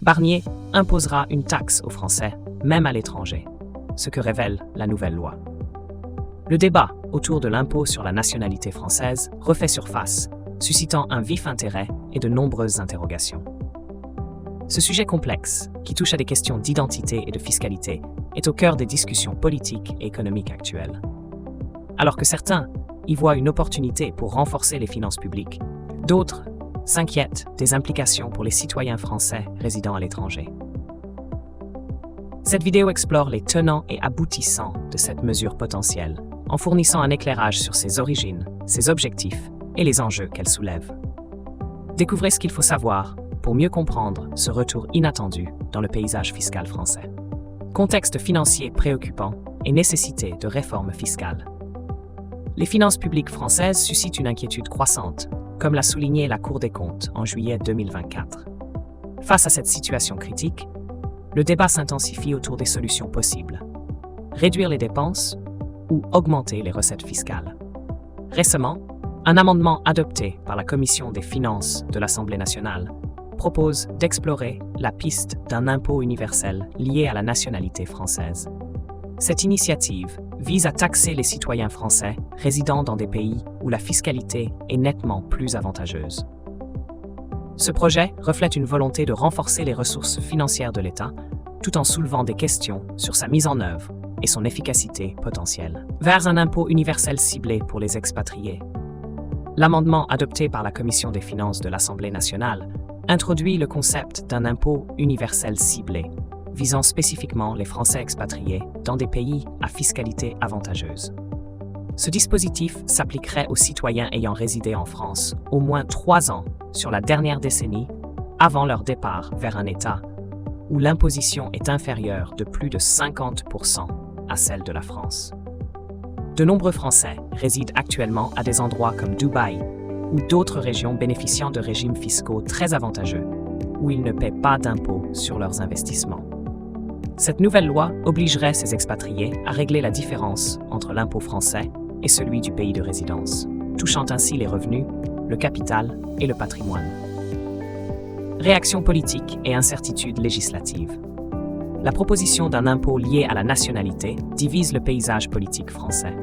Barnier imposera une taxe aux Français, même à l'étranger, ce que révèle la nouvelle loi. Le débat autour de l'impôt sur la nationalité française refait surface, suscitant un vif intérêt et de nombreuses interrogations. Ce sujet complexe, qui touche à des questions d'identité et de fiscalité, est au cœur des discussions politiques et économiques actuelles. Alors que certains y voient une opportunité pour renforcer les finances publiques, d'autres s'inquiètent des implications pour les citoyens français résidant à l'étranger. Cette vidéo explore les tenants et aboutissants de cette mesure potentielle, en fournissant un éclairage sur ses origines, ses objectifs et les enjeux qu'elle soulève. Découvrez ce qu'il faut savoir pour mieux comprendre ce retour inattendu dans le paysage fiscal français. Contexte financier préoccupant et nécessité de réformes fiscales. Les finances publiques françaises suscitent une inquiétude croissante, comme l'a souligné la Cour des comptes en juillet 2024. Face à cette situation critique, le débat s'intensifie autour des solutions possibles. Réduire les dépenses ou augmenter les recettes fiscales. Récemment, un amendement adopté par la Commission des finances de l'Assemblée nationale propose d'explorer la piste d'un impôt universel lié à la nationalité française. Cette initiative vise à taxer les citoyens français résidant dans des pays où la fiscalité est nettement plus avantageuse. Ce projet reflète une volonté de renforcer les ressources financières de l'État, tout en soulevant des questions sur sa mise en œuvre et son efficacité potentielle. Vers un impôt universel ciblé pour les expatriés. L'amendement adopté par la Commission des finances de l'Assemblée nationale introduit le concept d'un impôt universel ciblé, visant spécifiquement les Français expatriés dans des pays à fiscalité avantageuse. Ce dispositif s'appliquerait aux citoyens ayant résidé en France au moins 3 ans sur la dernière décennie avant leur départ vers un État où l'imposition est inférieure de plus de 50% à celle de la France. De nombreux Français résident actuellement à des endroits comme Dubaï ou d'autres régions bénéficiant de régimes fiscaux très avantageux, où ils ne paient pas d'impôts sur leurs investissements. Cette nouvelle loi obligerait ces expatriés à régler la différence entre l'impôt français et celui du pays de résidence, touchant ainsi les revenus, le capital et le patrimoine. Réaction politique et incertitude législative. La proposition d'un impôt lié à la nationalité divise le paysage politique français.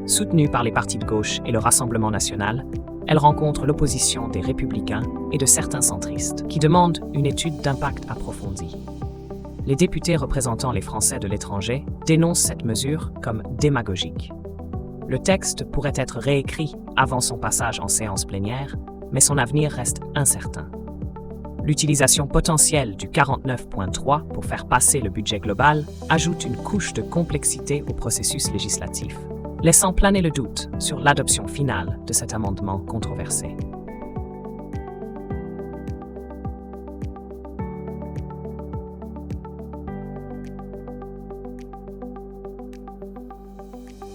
Soutenue par les partis de gauche et le Rassemblement national, elle rencontre l'opposition des Républicains et de certains centristes qui demandent une étude d'impact approfondie. Les députés représentant les Français de l'étranger dénoncent cette mesure comme démagogique. Le texte pourrait être réécrit avant son passage en séance plénière, mais son avenir reste incertain. L'utilisation potentielle du 49.3 pour faire passer le budget global ajoute une couche de complexité au processus législatif, laissant planer le doute sur l'adoption finale de cet amendement controversé.